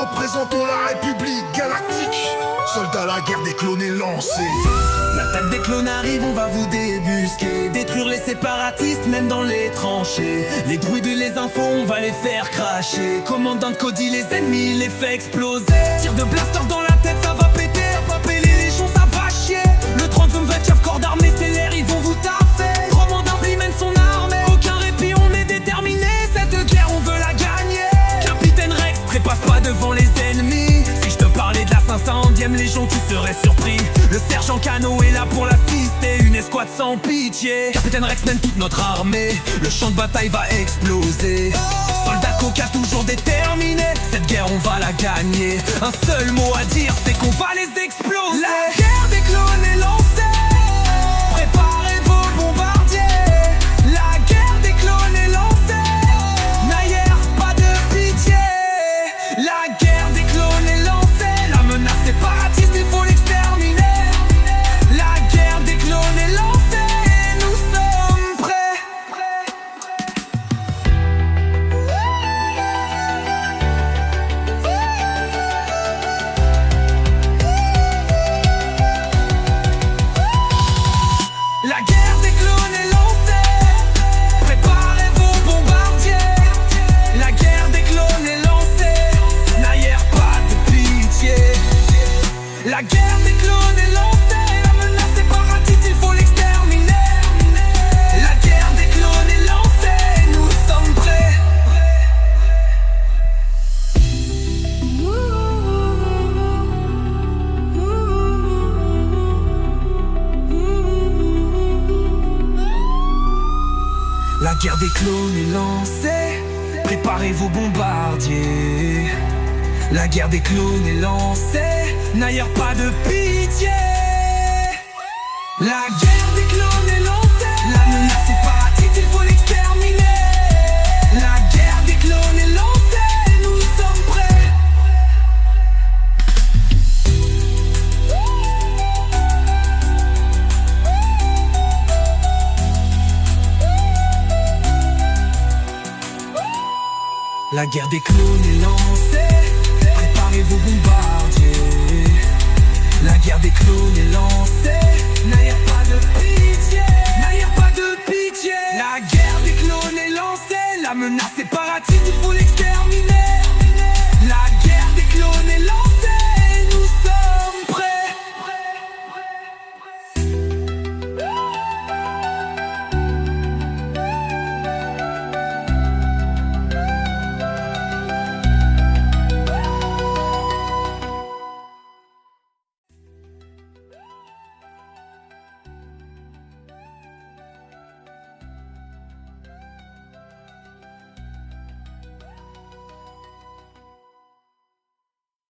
représentons la République galactique. Soldats, la guerre des clones est lancée. L'attaque des clones arrive, on va vous débusquer. Détruire les séparatistes, même dans les tranchées. Les druides et les infos, on va les faire cracher. Commandant de Cody, les ennemis, les fait exploser. Tir de blaster dans la tête, ça va péter. Paper les légions, ça va chier. Le 30-29 corps d'armée stellaire, ils vont vous taffer. Commandant Blee mène son armée. Aucun répit, on est déterminé. Cette guerre, on veut la gagner. Capitaine Rex, trépasse pas devant les ennemis. Si je te parlais de la 500e légion, tu serais surpris. Le sergent Cano est là pour l'assister. Une escouade sans pitié. Capitaine Rex mène toute notre armée. Le champ de bataille va exploser. Soldat Coca toujours déterminé. Cette guerre on va la gagner. Un seul mot à dire, c'est qu'on va les exploser. La guerre des clones est lancée. Préparez vos bombardiers. La guerre des clones est lancée. N'ailleurs pas de pitié. La guerre des clones est lancée. La menace séparatiste, il faut l'exterminer. La guerre des clones est lancée. Et nous sommes prêts. La guerre des clones est lancée. Préparez vos bombardiers. La guerre des clones est lancée. N'ailleurs pas de pitié. La guerre des clones est lancée. La menace séparatiste, il faut l'exterminer. La guerre des clones est lancée. Nous sommes prêts. La guerre des clones est lancée. Préparez vos bombardiers. La guerre des clones est lancée. N'ailleurs pas de pitié. La guerre des clones est lancée. La menace séparatiste, il faut l'exterminer. La guerre des clones est lancée. Nous sommes prêts. La guerre des clones est lancée. Préparez vos bombardiers. La guerre des clones est lancée. N'ailleurs pas de pitié. N'ailleurs pas de pitié. La guerre des clones est lancée. La menace séparatiste, il faut l'exterminer.